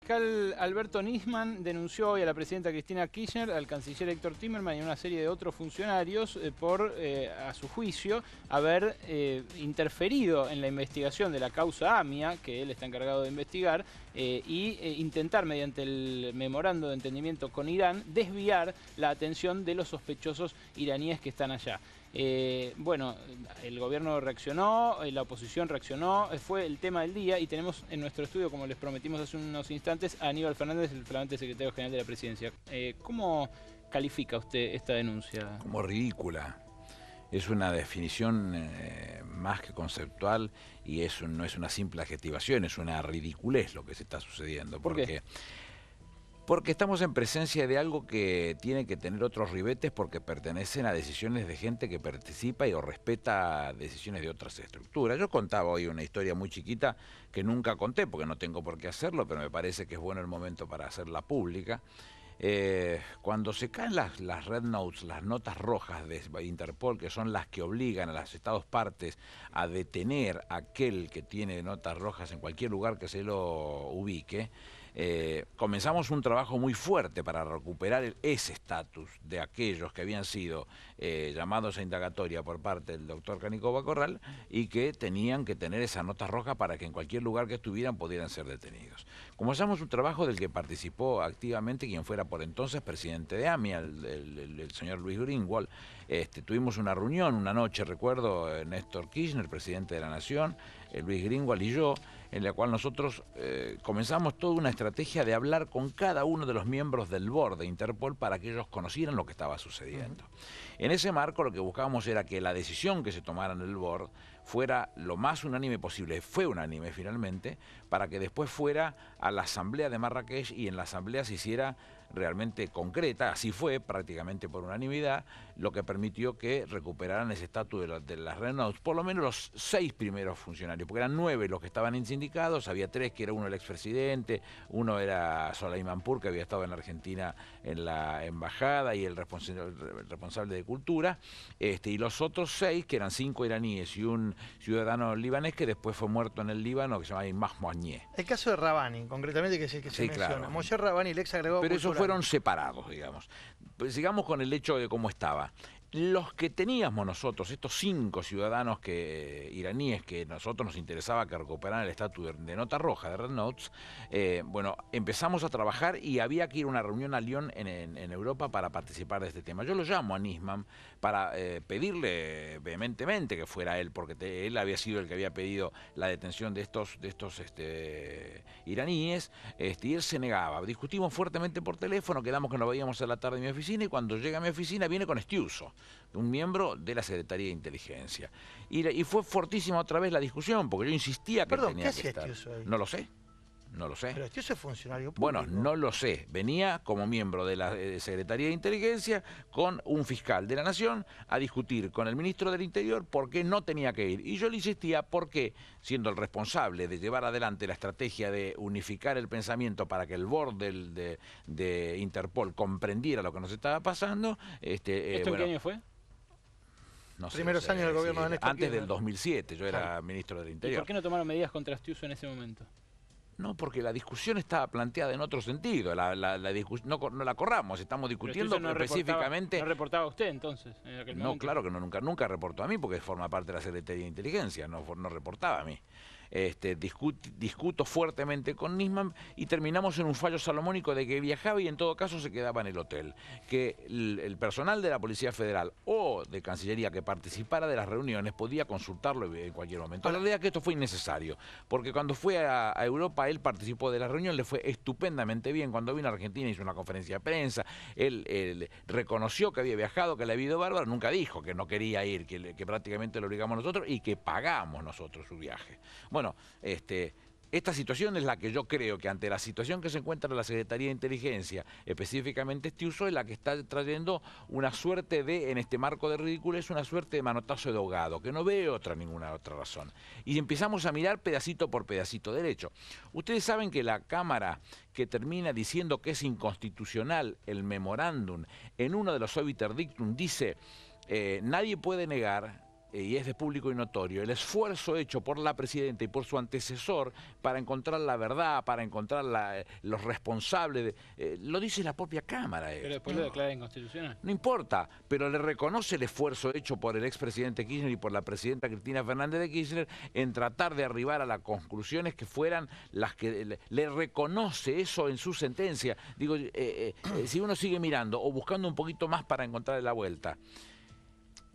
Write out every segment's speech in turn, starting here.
fiscal Alberto Nisman denunció hoy a la presidenta Cristina Kirchner, al canciller Héctor Timerman y a una serie de otros funcionarios por, a su juicio, haber interferido en la investigación de la causa AMIA, que él está encargado de investigar, intentar, mediante el memorando de entendimiento con Irán, desviar la atención de los sospechosos iraníes que están allá. Bueno, el gobierno reaccionó, la oposición reaccionó, fue el tema del día y tenemos en nuestro estudio, como les prometimos hace unos instantes, a Aníbal Fernández, el flamante secretario general de la Presidencia. ¿Cómo califica usted esta denuncia? Como ridícula. Es una definición más que conceptual y no es una simple adjetivación, es una ridiculez lo que se está sucediendo. ¿Por qué? Porque estamos en presencia de algo que tiene que tener otros ribetes porque pertenecen a decisiones de gente que participa y o respeta decisiones de otras estructuras. Yo contaba hoy una historia muy chiquita que nunca conté porque no tengo por qué hacerlo, pero me parece que es bueno el momento para hacerla pública. Cuando se caen las red notes, las notas rojas de Interpol, que son las que obligan a los estados partes a detener a aquel que tiene notas rojas en cualquier lugar que se lo ubique, comenzamos un trabajo muy fuerte para recuperar ese estatus de aquellos que habían sido llamados a indagatoria por parte del doctor Cánico Bacorral y que tenían que tener esa nota roja para que en cualquier lugar que estuvieran pudieran ser detenidos. Comenzamos un trabajo del que participó activamente quien fuera por entonces presidente de AMIA, el señor Luis Greenwald. Tuvimos una reunión una noche, recuerdo, Néstor Kirchner, presidente de la Nación, Luis Greenwald y yo, en la cual nosotros comenzamos toda una estrategia de hablar con cada uno de los miembros del board de Interpol para que ellos conocieran lo que estaba sucediendo. En ese marco lo que buscábamos era que la decisión que se tomara en el board fuera lo más unánime posible, fue unánime finalmente, para que después fuera a la asamblea de Marrakech y en la asamblea se hiciera realmente concreta, así fue prácticamente por unanimidad, lo que permitió que recuperaran ese estatus de las red notes, por lo menos los 6 primeros funcionarios, porque eran 9 los que estaban insindicados, había 3 que era uno el expresidente, uno era Soleimanpour, que había estado en Argentina en la embajada y el responsable de cultura, y los otros 6, que eran 5 iraníes y un ciudadano libanés que después fue muerto en el Líbano, que se llama Imad Moagnier. El caso de Rabani, concretamente, que es el que se menciona. Claro. Moshe Rabani, el ex agregado Pero cultural. esos fueron separados, digamos. Pues sigamos con el hecho de cómo estaba. Los que teníamos nosotros, estos 5 ciudadanos iraníes que nosotros nos interesaba que recuperaran el estatus de nota roja, de Red Notes, bueno, empezamos a trabajar y había que ir a una reunión a Lyon en Europa para participar de este tema. Yo lo llamo a Nisman para pedirle vehementemente que fuera él, porque él había sido el que había pedido la detención de estos iraníes, y él se negaba. Discutimos fuertemente por teléfono, quedamos que nos veíamos a la tarde en mi oficina y cuando llega a mi oficina viene con Estiuso, un miembro de la Secretaría de Inteligencia. Y fue fortísima otra vez la discusión, porque yo insistía que tenía que estar. ¿Qué hacía Estiuso ahí? No lo sé. No lo sé. Pero Estiuso es funcionario público. Bueno, no lo sé. Venía como miembro de la Secretaría de Inteligencia con un fiscal de la Nación a discutir con el ministro del Interior por qué no tenía que ir. Y yo le insistía porque, siendo el responsable de llevar adelante la estrategia de unificar el pensamiento para que el board de Interpol comprendiera lo que nos estaba pasando... ¿Esto en qué año fue? No sé, Primeros años del gobierno de Néstor antes Kirchner. del 2007, yo era ministro del ¿Y Interior. por qué no tomaron medidas contra Estiuso en ese momento? No, porque la discusión estaba planteada en otro sentido. No la corramos, estamos discutiendo no específicamente... ¿No reportaba usted entonces en aquel momento? No, claro que no, nunca reportó a mí porque forma parte de la Secretaría de Inteligencia, no reportaba a mí. Discuto fuertemente con Nisman y terminamos en un fallo salomónico de que viajaba y en todo caso se quedaba en el hotel. Que el personal de la Policía Federal o de Cancillería que participara de las reuniones podía consultarlo en cualquier momento. La realidad es que esto fue innecesario, porque cuando fue a Europa él participó de la reunión, le fue estupendamente bien. Cuando vino a Argentina hizo una conferencia de prensa, él reconoció que había viajado, que le había ido bárbaro, nunca dijo que no quería ir, que prácticamente lo obligamos nosotros y que pagamos nosotros su viaje. Bueno, esta situación es la que yo creo que ante la situación que se encuentra en la Secretaría de Inteligencia, específicamente Estiuso, es la que está trayendo una suerte de, en este marco de ridículo, es una suerte de manotazo de ahogado, que no veo ninguna otra razón. Y empezamos a mirar pedacito por pedacito derecho. Ustedes saben que la Cámara que termina diciendo que es inconstitucional el memorándum, en uno de los obiter dictum dice, nadie puede negar y es de público y notorio, el esfuerzo hecho por la presidenta y por su antecesor para encontrar la verdad, para encontrar los responsables, lo dice la propia Cámara. Pero después lo declara inconstitucional. No importa, pero le reconoce el esfuerzo hecho por el expresidente Kirchner y por la presidenta Cristina Fernández de Kirchner en tratar de arribar a las conclusiones que fueran las que le reconoce eso en su sentencia. Digo, si uno sigue mirando o buscando un poquito más para encontrar la vuelta,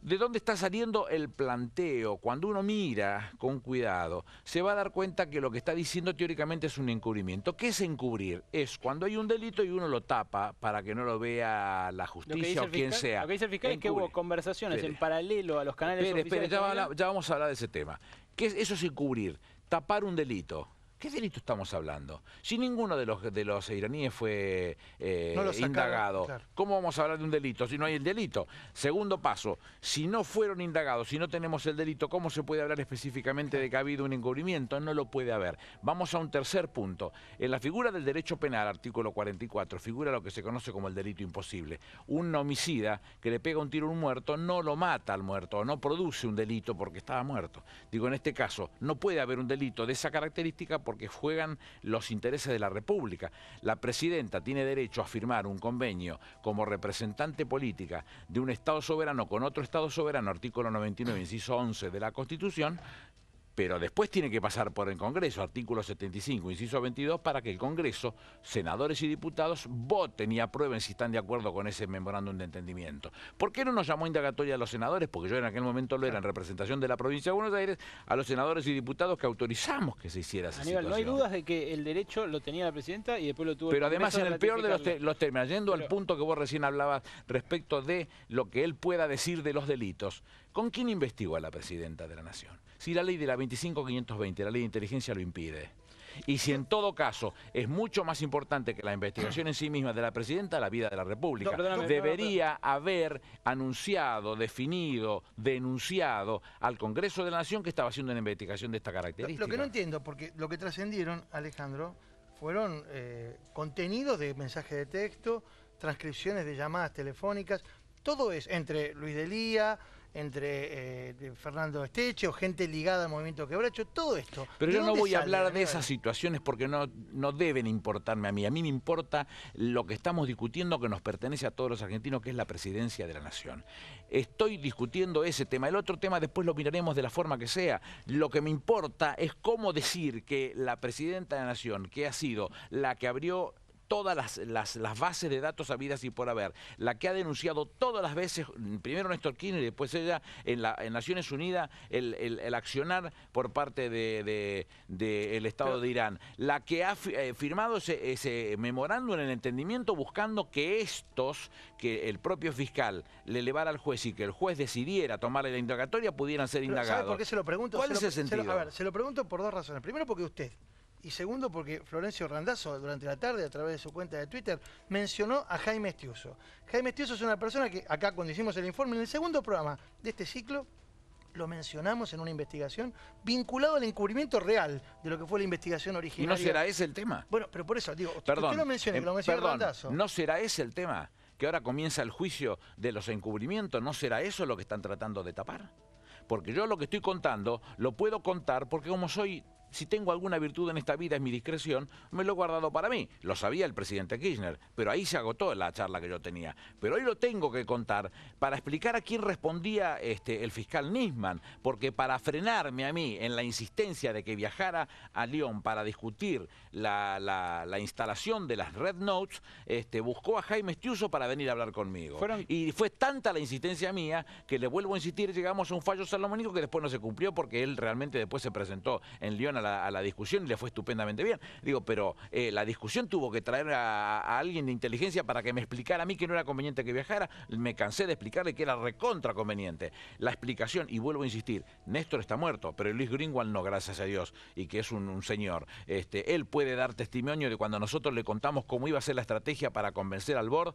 ¿de dónde está saliendo el planteo? Cuando uno mira con cuidado, se va a dar cuenta que lo que está diciendo teóricamente es un encubrimiento. ¿Qué es encubrir? Es cuando hay un delito y uno lo tapa para que no lo vea la justicia o quien sea. Lo que dice el fiscal es que hubo conversaciones en paralelo a los canales oficiales. Ya vamos a hablar de ese tema. Eso es encubrir, tapar un delito. ¿Qué delito estamos hablando? Si ninguno de los iraníes fue indagado, claro. ¿Cómo vamos a hablar de un delito si no hay el delito? Segundo paso, si no fueron indagados, si no tenemos el delito, ¿cómo se puede hablar específicamente de que ha habido un encubrimiento? No lo puede haber. Vamos a un tercer punto. En la figura del derecho penal, artículo 44, figura lo que se conoce como el delito imposible. Un homicida que le pega un tiro a un muerto no lo mata al muerto, no produce un delito porque estaba muerto. Digo, en este caso, no puede haber un delito de esa característica porque juegan los intereses de la República. La presidenta tiene derecho a firmar un convenio como representante política de un Estado soberano con otro Estado soberano, artículo 99, inciso 11 de la Constitución, pero después tiene que pasar por el Congreso, artículo 75, inciso 22, para que el Congreso, senadores y diputados, voten y aprueben si están de acuerdo con ese memorándum de entendimiento. ¿Por qué no nos llamó indagatoria a los senadores? Porque yo en aquel momento lo era en representación de la provincia de Buenos Aires, a los senadores y diputados que autorizamos que se hiciera esa Aníbal, situación. No hay dudas de que el derecho lo tenía la presidenta y después lo tuvo Pero además en el peor de los términos, yendo al punto que vos recién hablabas respecto de lo que él pueda decir de los delitos, ¿con quién investigó a la presidenta de la Nación? Si la ley de la 25.520, la ley de inteligencia lo impide. Y si en todo caso es mucho más importante que la investigación en sí misma de la presidenta, la vida de la República. Debería haber anunciado, definido, denunciado al Congreso de la Nación que estaba haciendo una investigación de esta característica. Lo que no entiendo, porque lo que trascendieron, Alejandro, fueron contenidos de mensajes de texto, transcripciones de llamadas telefónicas, todo es entre Luis Delía, entre Fernando Esteche o gente ligada al movimiento Quebracho, todo esto. Pero yo no voy a hablar de esas situaciones porque no deben importarme a mí. A mí me importa lo que estamos discutiendo que nos pertenece a todos los argentinos, que es la presidencia de la Nación. Estoy discutiendo ese tema. El otro tema después lo miraremos de la forma que sea. Lo que me importa es cómo decir que la presidenta de la Nación, que ha sido la que abrió todas las bases de datos habidas y por haber, la que ha denunciado todas las veces, primero Néstor Kirchner y después ella en Naciones Unidas, el accionar por parte del Estado de Irán, la que ha firmado ese memorándum en el entendimiento buscando que el propio fiscal le elevara al juez y que el juez decidiera tomar la indagatoria, pudieran ser indagados. ¿Sabe por qué se lo pregunto? ¿Cuál es el sentido? A ver, se lo pregunto por dos razones. Primero porque usted, y segundo porque Florencio Randazzo durante la tarde a través de su cuenta de Twitter mencionó a Jaime Estiuso. Jaime Estiuso es una persona que acá cuando hicimos el informe en el segundo programa de este ciclo lo mencionamos en una investigación vinculado al encubrimiento real de lo que fue la investigación originaria. ¿Y no será ese el tema? Bueno, pero por eso digo, perdón, usted lo menciona, que lo menciona Randazzo. ¿No será ese el tema? Que ahora comienza el juicio de los encubrimientos, ¿no será eso lo que están tratando de tapar? Porque yo lo que estoy contando, lo puedo contar porque como soy... Si tengo alguna virtud en esta vida es mi discreción, me lo he guardado para mí. Lo sabía el presidente Kirchner, pero ahí se agotó la charla que yo tenía. Pero hoy lo tengo que contar para explicar a quién respondía el fiscal Nisman, porque para frenarme a mí en la insistencia de que viajara a Lyon para discutir la instalación de las Red Notes, buscó a Jaime Estiuso para venir a hablar conmigo. Y fue tanta la insistencia mía que le vuelvo a insistir, llegamos a un fallo salomónico que después no se cumplió porque él realmente después se presentó en Lyon a la discusión y le fue estupendamente bien. Digo, pero la discusión tuvo que traer a alguien de inteligencia para que me explicara a mí que no era conveniente que viajara. Me cansé de explicarle que era recontra conveniente. La explicación, y vuelvo a insistir, Néstor está muerto, pero Luis Greenwald no, gracias a Dios, y que es un señor. Él puede dar testimonio de cuando nosotros le contamos cómo iba a ser la estrategia para convencer al board,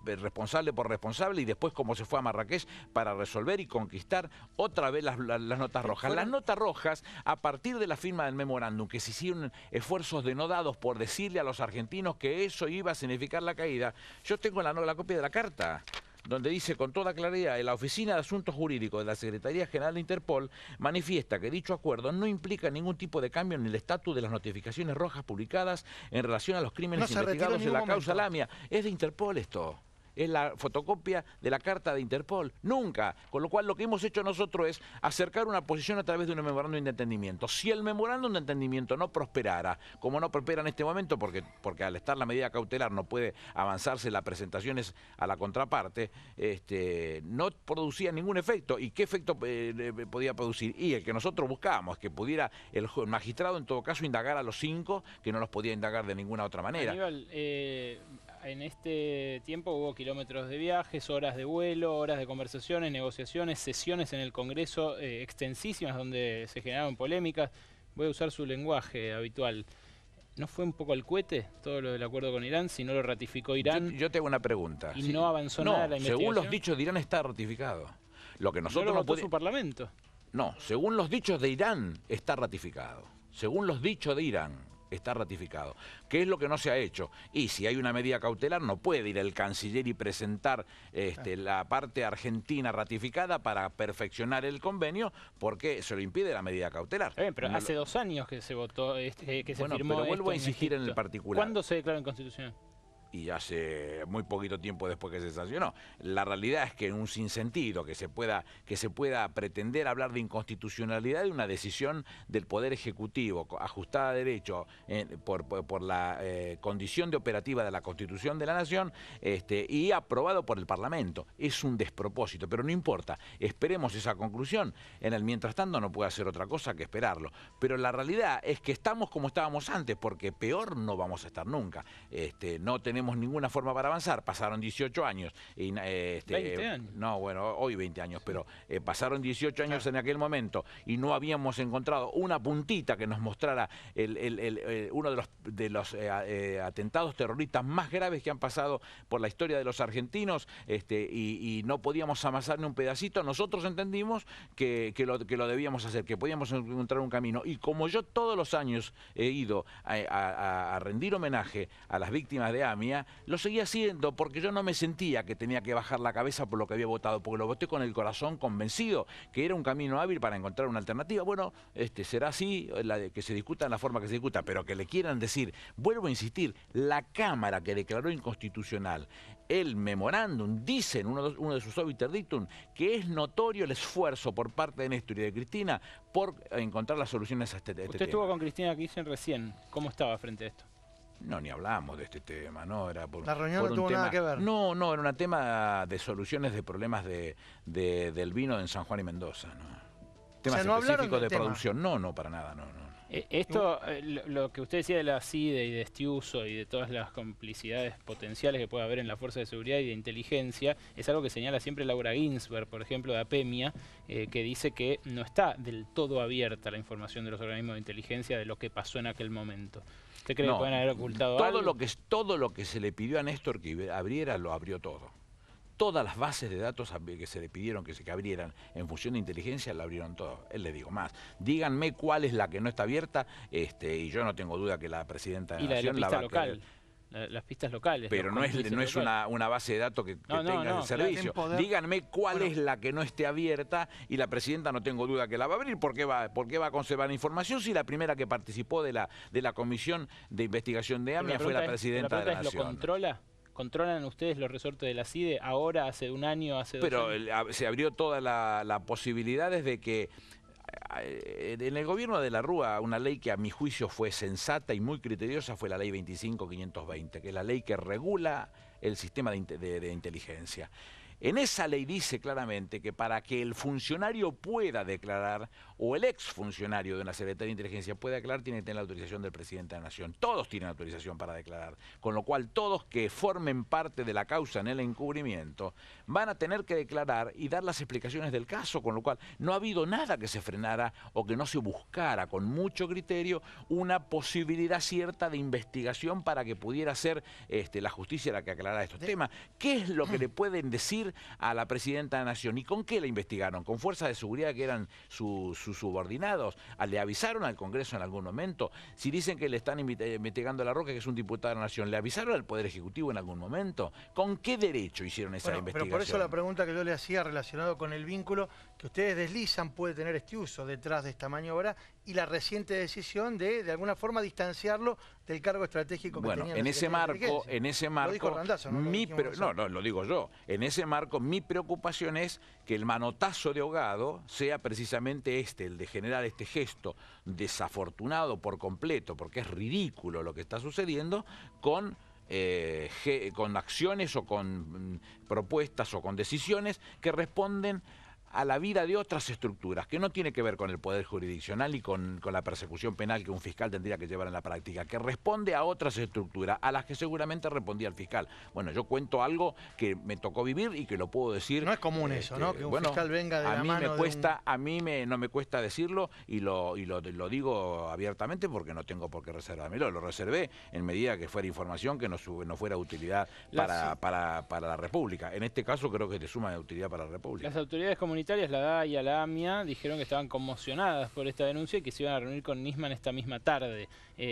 responsable por responsable, y después cómo se fue a Marrakech para resolver y conquistar otra vez las notas rojas. Las notas rojas, a partir de la firma del memorándum, que se hicieron esfuerzos denodados por decirle a los argentinos que eso iba a significar la caída. Yo tengo la copia de la carta donde dice con toda claridad: la Oficina de Asuntos Jurídicos de la Secretaría General de Interpol manifiesta que dicho acuerdo no implica ningún tipo de cambio en el estatus de las notificaciones rojas publicadas en relación a los crímenes investigados en la causa Lamia. Es de Interpol esto. Es la fotocopia de la carta de Interpol. Nunca. Con lo cual lo que hemos hecho nosotros es acercar una posición a través de un memorándum de entendimiento. Si el memorándum de entendimiento no prosperara, como no prospera en este momento, porque al estar la medida cautelar no puede avanzarse las presentaciones a la contraparte, no producía ningún efecto. ¿Y qué efecto podía producir? Y el que nosotros buscábamos, que pudiera el magistrado en todo caso indagar a los 5, que no los podía indagar de ninguna otra manera. Aníbal, en este tiempo hubo kilómetros de viajes, horas de vuelo, horas de conversaciones, negociaciones, sesiones en el Congreso extensísimas donde se generaron polémicas. Voy a usar su lenguaje habitual. ¿No fue un poco al cohete todo lo del acuerdo con Irán, si no lo ratificó Irán? Yo te hago una pregunta. ¿Y no avanzó nada la investigación? Según los dichos de Irán está ratificado. Lo que nosotros no votó su parlamento. No, según los dichos de Irán está ratificado. Según los dichos de Irán está ratificado. ¿Qué es lo que no se ha hecho? Y si hay una medida cautelar, no puede ir el canciller y presentar la parte argentina ratificada para perfeccionar el convenio, porque se lo impide la medida cautelar. Pero hace 2 años que se votó, que se firmó. Pero vuelvo a en insistir en el Egipto. particular. ¿Cuándo se declaró inconstitucional? Y hace muy poquito tiempo después que se sancionó. La realidad es que en un sinsentido que se pueda pretender hablar de inconstitucionalidad de una decisión del Poder Ejecutivo ajustada a derecho por la condición de operativa de la Constitución de la Nación y aprobado por el Parlamento. Es un despropósito, pero no importa. Esperemos esa conclusión. En el mientras tanto no puede hacer otra cosa que esperarlo. Pero la realidad es que estamos como estábamos antes, porque peor no vamos a estar nunca. No tenemos ninguna forma para avanzar. Pasaron 18 años. Y, 20 años. No, bueno, hoy 20 años, pero pasaron 18 años en aquel momento y no habíamos encontrado una puntita que nos mostrara uno de los atentados terroristas más graves que han pasado por la historia de los argentinos, y no podíamos amasar ni un pedacito. Nosotros entendimos que lo debíamos hacer, que podíamos encontrar un camino. Y como yo todos los años he ido a rendir homenaje a las víctimas de AMIA, lo seguía haciendo porque yo no me sentía que tenía que bajar la cabeza por lo que había votado, porque lo voté con el corazón convencido que era un camino hábil para encontrar una alternativa. Bueno, será así, que se discuta en la forma que se discuta, pero que le quieran decir, vuelvo a insistir, la Cámara que declaró inconstitucional el memorándum, dice en uno de sus obiter dictum, que es notorio el esfuerzo por parte de Néstor y de Cristina por encontrar las soluciones a este tema. Usted estuvo con Cristina Kirchner recién. ¿Cómo estaba frente a esto? No, ni hablamos de este tema, ¿no? Era la reunión no tuvo nada que ver. No, era un tema de soluciones de problemas del vino en San Juan y Mendoza, ¿no? Temas específicos de producción. No, para nada, no. Esto, lo que usted decía de la CIDE y de Estiuso y de todas las complicidades potenciales que puede haber en la Fuerza de Seguridad y de Inteligencia, es algo que señala siempre Laura Ginsberg, por ejemplo, de APEMIA, que dice que no está del todo abierta la información de los organismos de inteligencia de lo que pasó en aquel momento. ¿Usted cree que pueden haber ocultado algo? Todo lo que se le pidió a Néstor que abriera, lo abrió todo. Todas las bases de datos que se le pidieron que abrieran en función de inteligencia, la abrieron todo. Él le digo más. Díganme cuál es la que no está abierta, y yo no tengo duda que la presidenta de la Nación la va a querer. Las pistas locales. Pero no es una base de datos que tenga el servicio. Díganme cuál es la que no esté abierta, y la presidenta no tengo duda que la va a abrir. ¿Por qué va a conservar información si la primera que participó de la comisión de investigación de AMIA fue la presidenta de la Nación? ¿Lo controla? ¿Controlan ustedes los resortes de la CIDE ahora, hace un año, hace 2 años? Pero se abrió toda la posibilidad desde que en el gobierno de la Rúa, una ley que a mi juicio fue sensata y muy criteriosa fue la ley 25.520, que es la ley que regula el sistema de inteligencia. En esa ley dice claramente que para que el funcionario pueda declarar, o el exfuncionario de una Secretaría de Inteligencia pueda declarar, tiene que tener la autorización del presidente de la Nación. Todos tienen autorización para declarar, con lo cual todos que formen parte de la causa en el encubrimiento van a tener que declarar y dar las explicaciones del caso, con lo cual no ha habido nada que se frenara o que no se buscara con mucho criterio una posibilidad cierta de investigación para que pudiera ser la justicia la que aclarara estos temas. ¿Qué es lo que le pueden decir seguir a la presidenta de la Nación. ¿Y con qué la investigaron? ¿Con fuerzas de seguridad que eran sus subordinados? ¿Le avisaron al Congreso en algún momento? Si dicen que le están investigando a La Roca, que es un diputado de la Nación, ¿le avisaron al Poder Ejecutivo en algún momento? ¿Con qué derecho hicieron esa investigación? Pero por eso la pregunta que yo le hacía relacionado con el vínculo que ustedes deslizan puede tener este uso detrás de esta maniobra y la reciente decisión de alguna forma distanciarlo del cargo estratégico que tenía. En ese marco, lo dijo Randazzo, ¿no? No, lo digo yo. En ese marco, mi preocupación es que el manotazo de ahogado sea precisamente el de generar este gesto desafortunado por completo, porque es ridículo lo que está sucediendo, con acciones o con propuestas o con decisiones que responden a la vida de otras estructuras, que no tiene que ver con el poder jurisdiccional y con la persecución penal que un fiscal tendría que llevar en la práctica, que responde a otras estructuras, a las que seguramente respondía el fiscal. Bueno, yo cuento algo que me tocó vivir y que lo puedo decir. No es común eso, ¿no? Que un fiscal venga de la mano no me cuesta decirlo y lo digo abiertamente porque no tengo por qué reservármelo. Lo reservé en medida que fuera información que no fuera de utilidad para la República. En este caso creo que es de suma utilidad para la República. Las autoridades comunitarias, la DA y la AMIA, dijeron que estaban conmocionadas por esta denuncia y que se iban a reunir con Nisman esta misma tarde.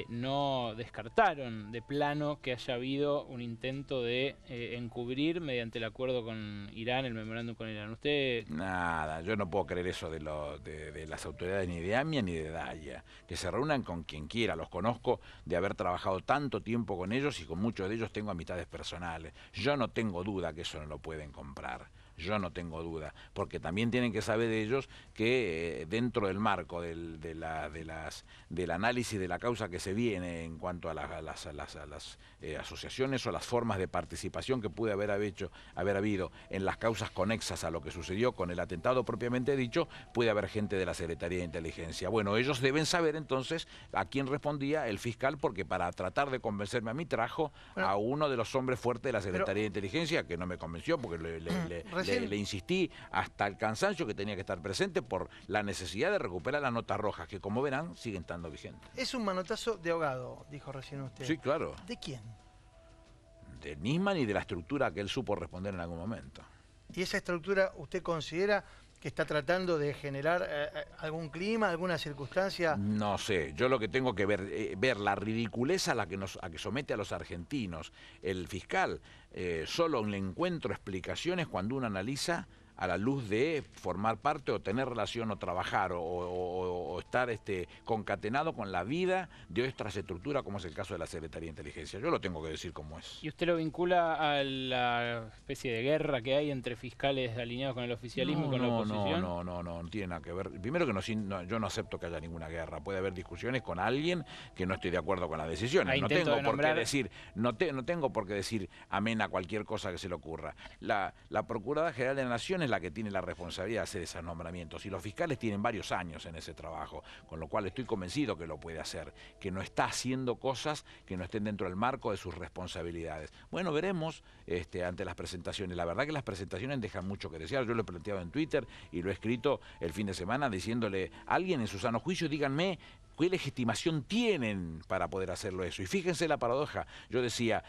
No descartaron de plano que haya habido un intento de encubrir mediante el acuerdo con Irán, el memorándum con Irán. ¿Usted? Nada, yo no puedo creer eso de las autoridades ni de AMIA ni de DAIA. Que se reúnan con quien quiera, los conozco de haber trabajado tanto tiempo con ellos y con muchos de ellos tengo amistades personales. Yo no tengo duda que eso no lo pueden comprar. Yo no tengo duda, porque también tienen que saber de ellos que dentro del marco del análisis de la causa que se viene en cuanto a las asociaciones o las formas de participación que puede haber habido en las causas conexas a lo que sucedió con el atentado propiamente dicho, puede haber gente de la Secretaría de Inteligencia. Bueno, ellos deben saber entonces a quién respondía el fiscal, porque para tratar de convencerme a mí trajo a uno de los hombres fuertes de la Secretaría de Inteligencia, que no me convenció porque le insistí hasta el cansancio que tenía que estar presente por la necesidad de recuperar las notas rojas, que como verán siguen estando vigentes. Es un manotazo de ahogado, dijo recién usted. Sí, claro. ¿De quién? De Nisman y de la estructura que él supo responder en algún momento. ¿Y esa estructura usted considera que está tratando de generar algún clima, alguna circunstancia? No sé, yo lo que tengo que ver la ridiculeza a que somete a los argentinos el fiscal. Solo le encuentro explicaciones cuando uno analiza a la luz de formar parte o tener relación o trabajar o estar concatenado con la vida de otras estructuras, como es el caso de la Secretaría de Inteligencia. Yo lo tengo que decir como es. ¿Y usted lo vincula a la especie de guerra que hay entre fiscales alineados con el oficialismo y con la oposición? No tiene nada que ver. Primero que yo no acepto que haya ninguna guerra. Puede haber discusiones con alguien que no estoy de acuerdo con las decisiones. No tengo por qué decir amén a cualquier cosa que se le ocurra. La Procuradora General de la Nación es la que tiene la responsabilidad de hacer esos nombramientos y los fiscales tienen varios años en ese trabajo, con lo cual estoy convencido que lo puede hacer, que no está haciendo cosas que no estén dentro del marco de sus responsabilidades. Bueno, veremos ante las presentaciones. La verdad que las presentaciones dejan mucho que desear. Yo lo he planteado en Twitter y lo he escrito el fin de semana diciéndole a alguien en su sano juicio, díganme qué legitimación tienen para poder hacerlo eso. Y fíjense la paradoja, yo decía,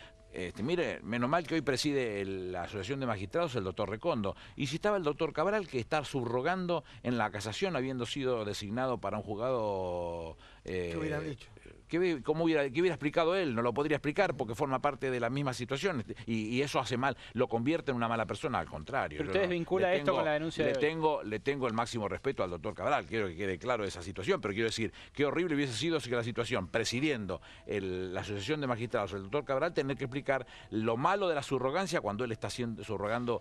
mire, menos mal que hoy preside la Asociación de Magistrados el doctor Recondo. Y si estaba el doctor Cabral, que está subrogando en la casación, habiendo sido designado para un juzgado... ¿Qué hubieran dicho? ¿Qué hubiera explicado él? No lo podría explicar porque forma parte de la misma situación y eso hace mal, lo convierte en una mala persona, al contrario. Pero usted vincula esto con la denuncia le tengo el máximo respeto al doctor Cabral, quiero que quede claro esa situación, pero quiero decir, qué horrible hubiese sido si la situación, presidiendo la Asociación de Magistrados, el doctor Cabral, tener que explicar lo malo de la subrogancia cuando él está subrogando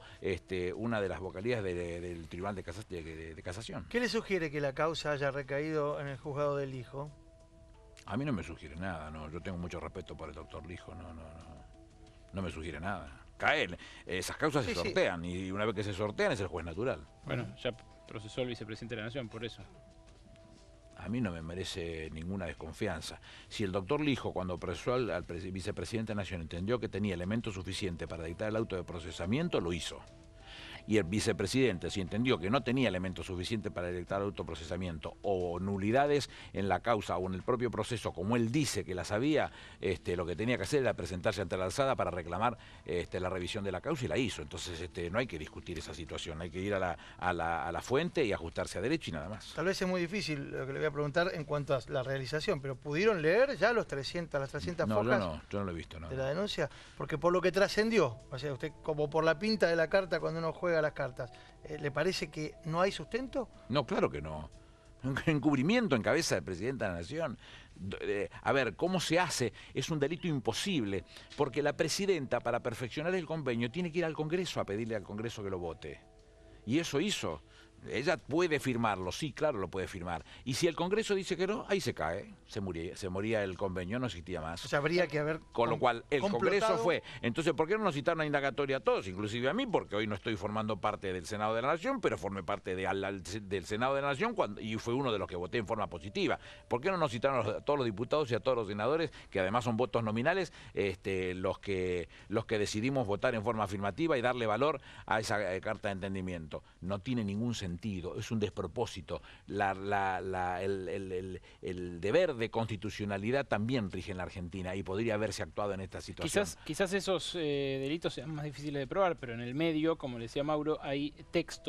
una de las vocalías del Tribunal de Casación. ¿Qué le sugiere que la causa haya recaído en el juzgado del hijo? A mí no me sugiere nada, no. Yo tengo mucho respeto por el doctor Lijo, no me sugiere nada. Esas causas se sortean y una vez que se sortean es el juez natural. Bueno, ya procesó el vicepresidente de la Nación, por eso. A mí no me merece ninguna desconfianza. Si el doctor Lijo, cuando procesó al vicepresidente de la Nación, entendió que tenía elementos suficientes para dictar el auto de procesamiento, lo hizo. y el vicepresidente, si entendió que no tenía elementos suficientes para electar autoprocesamiento o nulidades en la causa o en el propio proceso, como él dice que las había, lo que tenía que hacer era presentarse ante la alzada para reclamar la revisión de la causa y la hizo. Entonces no hay que discutir esa situación, hay que ir a la fuente y ajustarse a derecho y nada más. Tal vez es muy difícil lo que le voy a preguntar en cuanto a la realización, pero ¿pudieron leer ya las 300 fojas yo no lo he visto, no. de la denuncia? Porque por lo que trascendió, o sea, usted como por la pinta de la carta cuando uno juega las cartas, ¿le parece que no hay sustento? No, claro que no. Encubrimiento en cabeza del presidente de la Nación. A ver, ¿cómo se hace? Es un delito imposible, porque la presidenta, para perfeccionar el convenio, tiene que ir al Congreso a pedirle al Congreso que lo vote. Y eso hizo. Ella puede firmarlo, sí, claro, lo puede firmar. Y si el Congreso dice que no, ahí se cae, se moría el convenio, no existía más. O sea, habría que haber... Con lo cual, el complotado. Congreso fue. Entonces, ¿por qué no nos citaron a indagatoria a todos, inclusive a mí? Porque hoy no estoy formando parte del Senado de la Nación, pero formé parte del Senado de la Nación y fue uno de los que voté en forma positiva. ¿Por qué no nos citaron a todos los diputados y a todos los senadores, que además son votos nominales, los que decidimos votar en forma afirmativa y darle valor a esa carta de entendimiento? No tiene ningún sentido, es un despropósito. El deber de constitucionalidad también rige en la Argentina y podría haberse actuado en esta situación. Quizás esos delitos sean más difíciles de probar, pero en el medio, como le decía Mauro, hay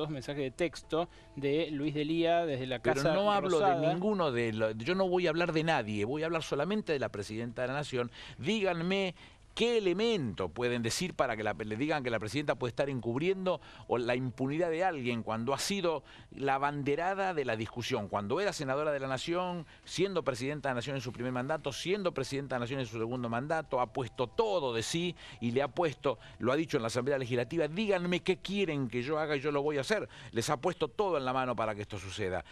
mensajes de texto de Luis Delía desde la Casa Pero no hablo Rosada. de ninguno yo no voy a hablar de nadie, voy a hablar solamente de la presidenta de la Nación. Díganme ¿qué elemento pueden decir para que le digan que la presidenta puede estar encubriendo o la impunidad de alguien cuando ha sido la abanderada de la discusión? Cuando era senadora de la Nación, siendo presidenta de la Nación en su primer mandato, siendo presidenta de la Nación en su segundo mandato, ha puesto todo de sí y le ha puesto, lo ha dicho en la Asamblea Legislativa, díganme qué quieren que yo haga y yo lo voy a hacer. Les ha puesto todo en la mano para que esto suceda.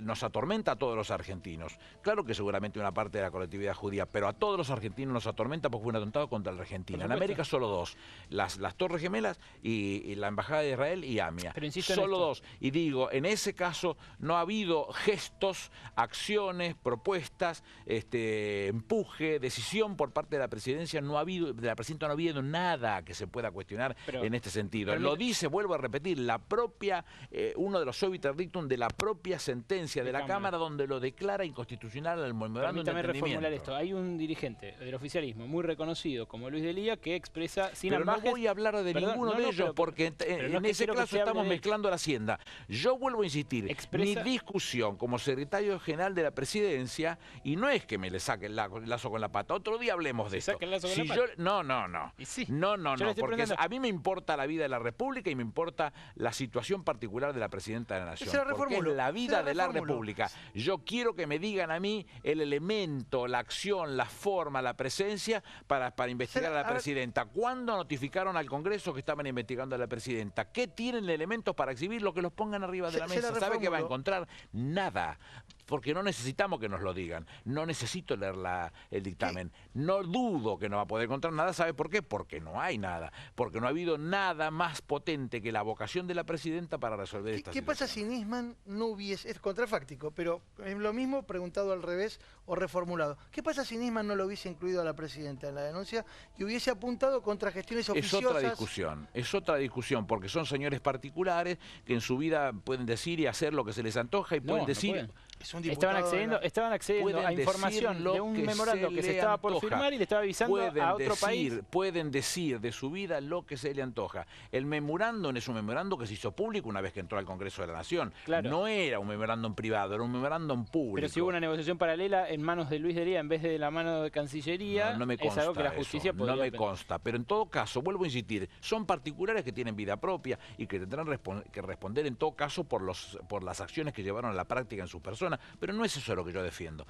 Nos atormenta a todos los argentinos. Claro que seguramente una parte de la colectividad judía, pero a todos los argentinos nos atormenta porque un atentado contra la Argentina. En América solo dos, las Torres Gemelas y la Embajada de Israel y AMIA. Pero insisto solo dos. Y digo, en ese caso no ha habido gestos, acciones, propuestas, empuje, decisión por parte de la presidencia, no ha habido, de la presidenta no ha habido nada que se pueda cuestionar en este sentido. Lo dice, vuelvo a repetir, la propia, uno de los obiter dictum de la propia sentencia de la Cámara donde lo declara inconstitucional al memorándum de entendimiento. Reformular esto. Hay un dirigente del oficialismo muy reconocido como Luis Delía que expresa sin pero ambajes... no voy a hablar de ninguno de ellos porque en ese caso estamos mezclando la Hacienda. Yo vuelvo a insistir, mi discusión como secretario general de la presidencia, y no es que me le saque el lazo con la pata, otro día hablemos de esto. No, porque a mí me importa la vida de la República y me importa la situación particular de la presidenta de la Nación. Porque es la vida de la República. Yo quiero que me digan a mí el elemento, la acción, la forma, la presencia para investigar a la presidenta. ¿Cuándo notificaron al Congreso que estaban investigando a la presidenta? ¿Qué tienen elementos para exhibirlo que los pongan arriba de la mesa? ¿Sabe que va a encontrar? Nada. Porque no necesitamos que nos lo digan. No necesito leer el dictamen. No dudo que no va a poder encontrar nada. ¿Sabe por qué? Porque no hay nada. Porque no ha habido nada más potente que la vocación de la presidenta para resolver esta situación. ¿Qué pasa si Nisman no hubiese... Es contrafáctico, pero es lo mismo preguntado al revés o reformulado. ¿Qué pasa si Nisman no lo hubiese incluido a la presidenta en la denuncia y hubiese apuntado contra gestiones oficiosas? Es otra discusión, porque son señores particulares que en su vida pueden decir y hacer lo que se les antoja y pueden decir... Estaban accediendo a información de un memorándum que se estaba por firmar y le estaba avisando a otro país. Pueden decir de su vida lo que se le antoja. El memorándum es un memorándum que se hizo público una vez que entró al Congreso de la Nación. Claro. No era un memorándum privado, era un memorándum público. Pero si hubo una negociación paralela en manos de Luis Delía en vez de la mano de Cancillería, no me consta es algo que la justicia podría... No me consta, pero en todo caso, vuelvo a insistir, son particulares que tienen vida propia y que tendrán que responder en todo caso por las acciones que llevaron a la práctica en sus personas, pero no es eso lo que yo defiendo.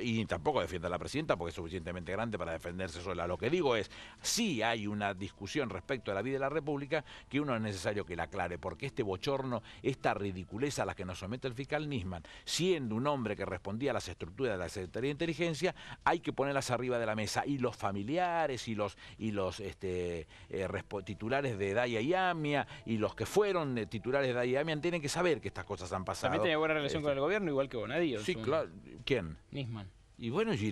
Y tampoco defiendo a la presidenta porque es suficientemente grande para defenderse sola. Lo que digo es, sí hay una discusión respecto a la vida de la República que uno es necesario que la aclare, porque este bochorno, esta ridiculez a la que nos somete el fiscal Nisman, siendo un hombre que respondía a las estructuras de la Secretaría de Inteligencia, hay que ponerlas arriba de la mesa. Y los familiares y los titulares de Daya y AMIA y los que fueron titulares de Daya y AMIA tienen que saber que estas cosas han pasado. También tenía buena relación con el gobierno, igual que Bonadío. Sí, claro. ¿Quién? Nisman. Y bueno, si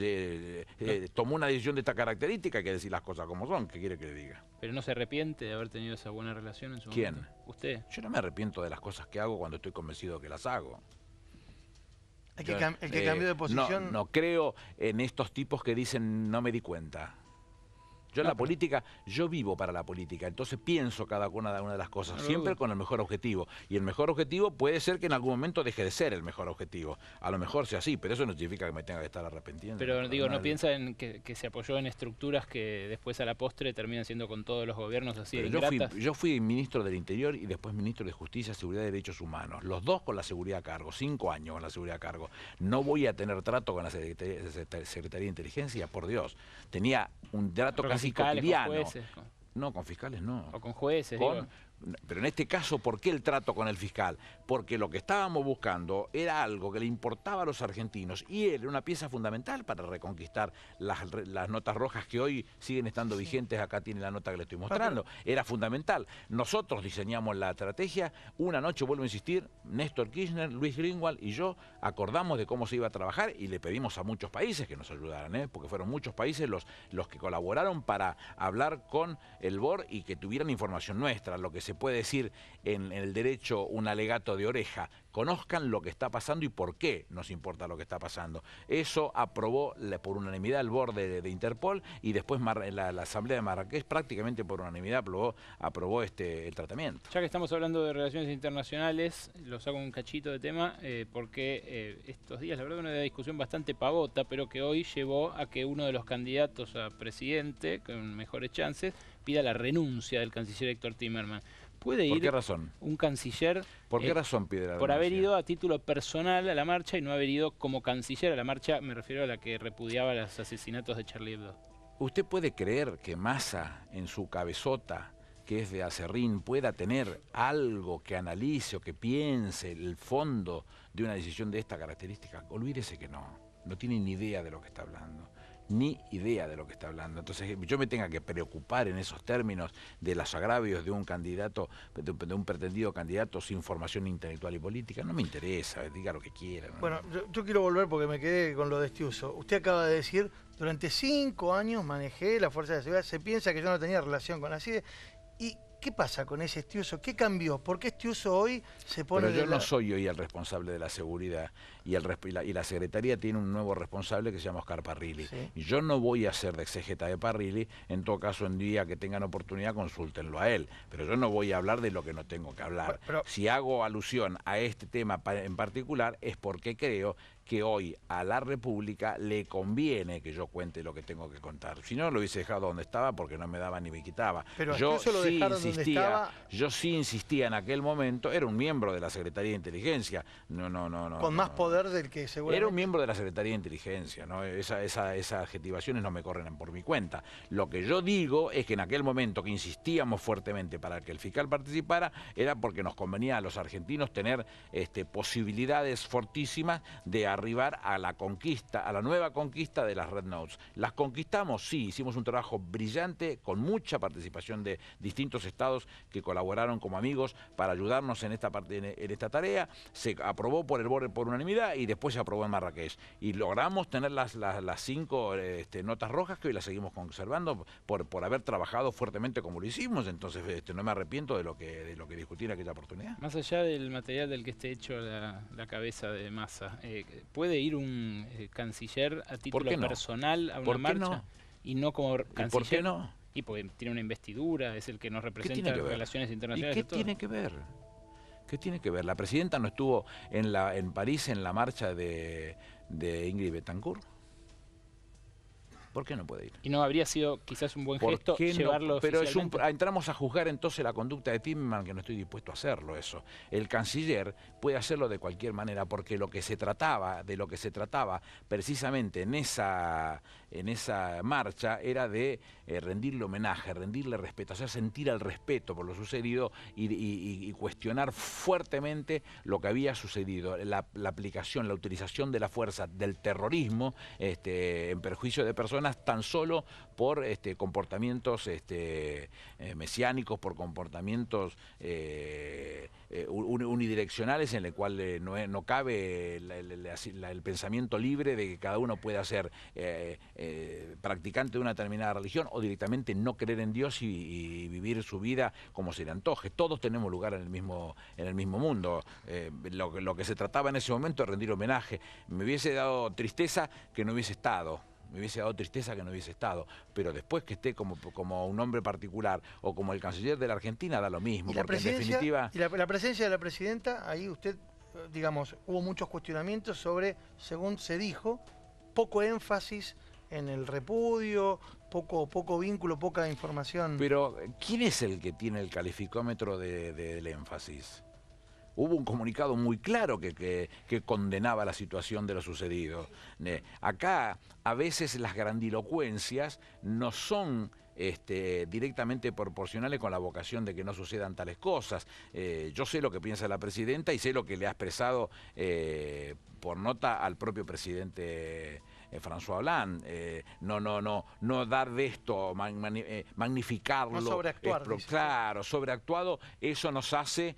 tomó una decisión de esta característica, hay que decir las cosas como son. ¿Qué quiere que le diga? ¿Pero no se arrepiente de haber tenido esa buena relación en su ¿Quién? momento? ¿Usted? Yo no me arrepiento de las cosas que hago cuando estoy convencido de que las hago. El que cambió de posición... No creo en estos tipos que dicen no me di cuenta. Yo en la política, yo vivo para la política, entonces pienso cada una de las cosas, siempre con el mejor objetivo. Y el mejor objetivo puede ser que en algún momento deje de ser el mejor objetivo. A lo mejor sea así, pero eso no significa que me tenga que estar arrepintiendo. Pero digo, ¿no piensa en que se apoyó en estructuras que después a la postre terminan siendo con todos los gobiernos así de ingratas? Yo fui ministro del Interior y después ministro de Justicia, Seguridad y Derechos Humanos. Los dos con la seguridad a cargo, 5 años con la seguridad a cargo. No voy a tener trato con la Secretaría de Inteligencia, por Dios. Tenía un trato casi cotidiano. Con jueces, no, con fiscales no. O con jueces, Pero en este caso, ¿por qué el trato con el fiscal? Porque lo que estábamos buscando era algo que le importaba a los argentinos y él era una pieza fundamental para reconquistar las notas rojas que hoy siguen estando vigentes. Acá tiene la nota que le estoy mostrando. Era fundamental. Nosotros diseñamos la estrategia. Una noche, vuelvo a insistir, Néstor Kirchner, Luis Greenwald y yo acordamos de cómo se iba a trabajar y le pedimos a muchos países que nos ayudaran, porque fueron muchos países los que colaboraron para hablar con el BOR y que tuvieran información nuestra, lo que se puede decir en el derecho un alegato de oreja. Conozcan lo que está pasando y por qué nos importa lo que está pasando. Eso aprobó por unanimidad el BOR de Interpol y después la Asamblea de Marrakech prácticamente por unanimidad aprobó el tratamiento. Ya que estamos hablando de relaciones internacionales, lo saco un cachito de tema porque estos días, la verdad, una discusión bastante pavota, pero que hoy llevó a que uno de los candidatos a presidente, con mejores chances, pida la renuncia del canciller Héctor Timerman. ¿Puede ir ¿Por qué razón? un canciller? ¿Por qué razón pide la renuncia? Por haber ido a título personal a la marcha y no haber ido como canciller a la marcha, me refiero a la que repudiaba los asesinatos de Charlie Hebdo. ¿Usted puede creer que Massa, en su cabezota, que es de acerrín, pueda tener algo que analice o que piense el fondo de una decisión de esta característica? Olvídese que no tiene ni idea de lo que está hablando. Ni idea de lo que está hablando. Entonces yo me tenga que preocupar en esos términos de los agravios de un candidato, de un pretendido candidato sin formación intelectual y política, no me interesa, diga lo que quiera. ¿No? Bueno, yo quiero volver porque me quedé con lo de Estiuso. Usted acaba de decir, durante 5 años manejé la Fuerza de Seguridad, se piensa que yo no tenía relación con la CIDE. ¿Y qué pasa con ese Estiuso? ¿Qué cambió? ¿Por qué Estiuso hoy se pone... Pero yo no soy hoy el responsable de la seguridad y la Secretaría tiene un nuevo responsable que se llama Oscar Parrilli. Sí. Y yo no voy a ser de exégeta de Parrilli, en todo caso en día que tengan oportunidad consúltenlo a él. Pero yo no voy a hablar de lo que no tengo que hablar. Pero, si hago alusión a este tema en particular es porque creo que hoy a la República le conviene que yo cuente lo que tengo que contar. Si no, lo hubiese dejado donde estaba porque no me daba ni me quitaba. Pero yo lo dejaron donde estaba. Yo sí insistía en aquel momento, era un miembro de la Secretaría de Inteligencia. Con más poder del que seguramente... Era un miembro de la Secretaría de Inteligencia, ¿no? Esas adjetivaciones no me corren por mi cuenta. Lo que yo digo es que en aquel momento que insistíamos fuertemente para que el fiscal participara, era porque nos convenía a los argentinos tener posibilidades fortísimas de arribar a la conquista, a la nueva conquista de las Red Notes. ¿Las conquistamos? Sí, hicimos un trabajo brillante con mucha participación de distintos estados que colaboraron como amigos para ayudarnos en esta tarea. Se aprobó por el BOR por unanimidad y después se aprobó en Marrakech. Y logramos tener las 5 notas rojas que hoy las seguimos conservando por haber trabajado fuertemente como lo hicimos. Entonces no me arrepiento de lo que discutí en aquella oportunidad. Más allá del material del que esté hecho la cabeza de Massa, ¿puede ir un canciller a título personal a una marcha y no como canciller? ¿Y por qué no? Y porque tiene una investidura, es el que nos representa en relaciones internacionales. ¿Y qué tiene que ver? ¿Qué tiene que ver? La presidenta no estuvo en París en la marcha de Ingrid Betancourt. ¿Por qué no puede ir? ¿Y no habría sido quizás un buen gesto llevarlo Pero oficialmente? entramos a juzgar entonces la conducta de Timerman, que no estoy dispuesto a hacerlo eso. El canciller puede hacerlo de cualquier manera, porque de lo que se trataba precisamente en esa marcha era de rendirle homenaje, rendirle respeto, hacer sentir el respeto por lo sucedido y cuestionar fuertemente lo que había sucedido, la aplicación, la utilización de la fuerza del terrorismo en perjuicio de personas cristianas tan solo por comportamientos mesiánicos, por comportamientos unidireccionales en el cual no cabe el pensamiento libre de que cada uno pueda ser practicante de una determinada religión o directamente no creer en Dios y vivir su vida como se le antoje. Todos tenemos lugar en el mismo mundo. Lo que se trataba en ese momento es rendir homenaje. Me hubiese dado tristeza que no hubiese estado. Pero después que esté como un hombre particular o como el canciller de la Argentina da lo mismo, porque en definitiva... Y la presencia de la presidenta, ahí usted, digamos, hubo muchos cuestionamientos sobre, según se dijo, poco énfasis en el repudio, poco vínculo, poca información. Pero, ¿quién es el que tiene el calificómetro del énfasis? Hubo un comunicado muy claro que condenaba la situación de lo sucedido. Acá, a veces las grandilocuencias no son directamente proporcionales con la vocación de que no sucedan tales cosas. Yo sé lo que piensa la presidenta y sé lo que le ha expresado por nota al propio presidente François Hollande. No dar de esto, magnificarlo. No sobreactuar. Claro, sobreactuado, eso nos hace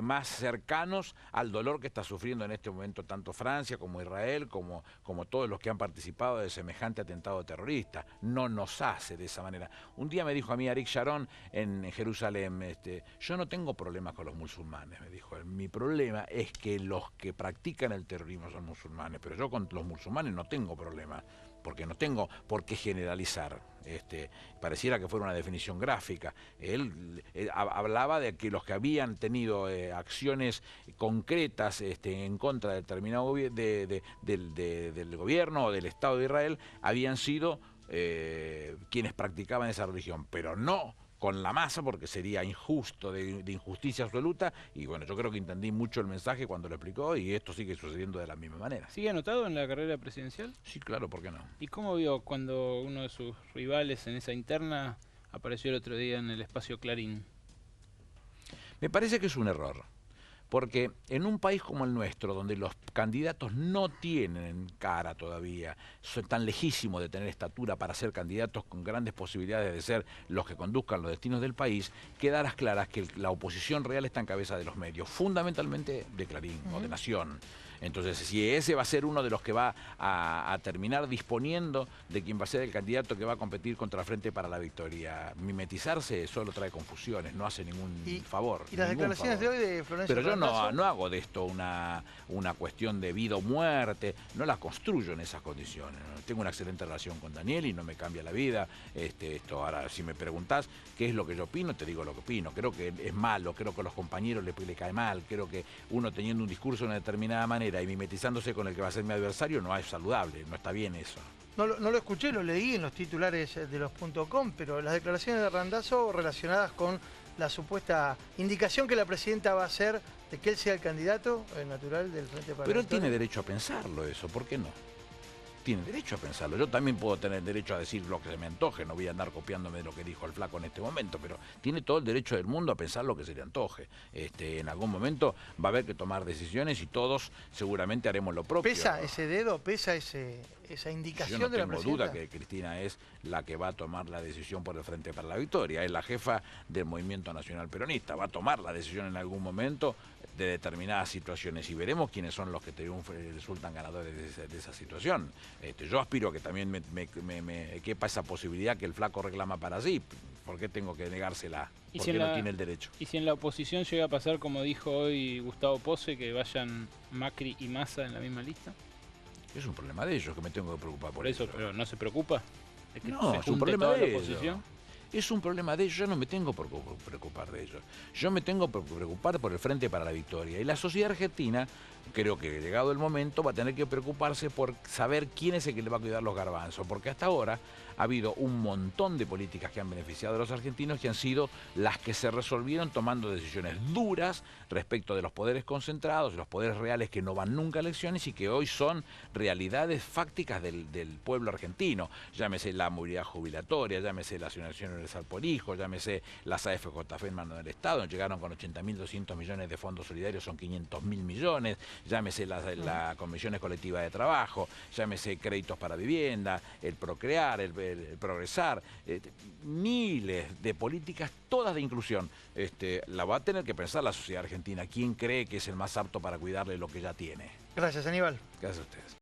más cercanos al dolor que está sufriendo en este momento tanto Francia como Israel, como todos los que han participado de semejante atentado terrorista. No nos hace de esa manera. Un día me dijo a mí Aric Sharon en Jerusalén, yo no tengo problemas con los musulmanes, me dijo él. Mi problema es que los que practican el terrorismo son musulmanes, pero yo con los musulmanes no tengo problema, porque no tengo por qué generalizar. Pareciera que fuera una definición gráfica. Él hablaba de que los que habían tenido acciones concretas en contra de determinado del gobierno o del Estado de Israel habían sido quienes practicaban esa religión, pero no con la masa, porque sería injusto, de injusticia absoluta. Y bueno, yo creo que entendí mucho el mensaje cuando lo explicó y esto sigue sucediendo de la misma manera. ¿Sigue anotado en la carrera presidencial? Sí, claro, ¿por qué no? ¿Y cómo vio cuando uno de sus rivales en esa interna apareció el otro día en el espacio Clarín? Me parece que es un error. Porque en un país como el nuestro, donde los candidatos no tienen cara todavía, son tan lejísimos de tener estatura para ser candidatos con grandes posibilidades de ser los que conduzcan los destinos del país, queda a las claras que la oposición real está en cabeza de los medios, fundamentalmente de Clarín o de Nación. Entonces, si ese va a ser uno de los que va a terminar disponiendo de quién va a ser el candidato que va a competir contra Frente para la Victoria, mimetizarse solo trae confusiones, no hace ningún favor. Y las declaraciones de hoy de Florencio Pero yo Randazzo, no hago de esto una cuestión de vida o muerte, no la construyo en esas condiciones. Tengo una excelente relación con Daniel y no me cambia la vida. Ahora, si me preguntás qué es lo que yo opino, te digo lo que opino. Creo que es malo, creo que a los compañeros le cae mal, creo que uno teniendo un discurso de una determinada manera y mimetizándose con el que va a ser mi adversario no es saludable, no está bien eso. no lo escuché, lo leí en los titulares de los .com, pero las declaraciones de Randazzo relacionadas con la supuesta indicación que la presidenta va a hacer de que él sea el candidato natural del Frente para la Victoria. Pero él tiene derecho a pensarlo eso, ¿por qué no? Tiene derecho a pensarlo. Yo también puedo tener derecho a decir lo que se me antoje, no voy a andar copiándome de lo que dijo el flaco en este momento, pero tiene todo el derecho del mundo a pensar lo que se le antoje. En algún momento va a haber que tomar decisiones y todos seguramente haremos lo propio. ¿Pesa ese dedo? ¿Pesa esa indicación de la presidenta? Yo no tengo duda que Cristina es la que va a tomar la decisión por el Frente para la Victoria, es la jefa del Movimiento Nacional Peronista, va a tomar la decisión en algún momento de determinadas situaciones y veremos quiénes son los que resultan ganadores de esa situación. Yo aspiro a que también me quepa esa posibilidad que el flaco reclama para sí. ¿Por qué tengo que negársela? Porque no tiene el derecho. ¿Y si en la oposición llega a pasar, como dijo hoy Gustavo Posse, que vayan Macri y Massa en la misma lista? Es un problema de ellos, que me tengo que preocupar por eso. Pero ¿no se preocupa? ¿Es que no, se es un junte problema toda de la oposición? ellos. Es un problema de ellos, yo no me tengo por preocupar de ellos. Yo me tengo por preocupar por el Frente para la Victoria. Y la sociedad argentina, creo que llegado el momento, va a tener que preocuparse por saber quién es el que le va a cuidar los garbanzos. Porque hasta ahora ha habido un montón de políticas que han beneficiado a los argentinos que han sido las que se resolvieron tomando decisiones duras respecto de los poderes concentrados, los poderes reales que no van nunca a elecciones y que hoy son realidades fácticas del pueblo argentino. Llámese la movilidad jubilatoria, llámese la asignación universal por hijo, llámese las AFJF en manos del Estado, llegaron con 80.200 millones de fondos solidarios, son 500.000 millones, llámese las comisiones colectivas de trabajo, llámese créditos para vivienda, el procrear, el progresar, miles de políticas, todas de inclusión. La va a tener que pensar la sociedad argentina. ¿Quién cree que es el más apto para cuidarle lo que ya tiene? Gracias, Aníbal. Gracias a ustedes.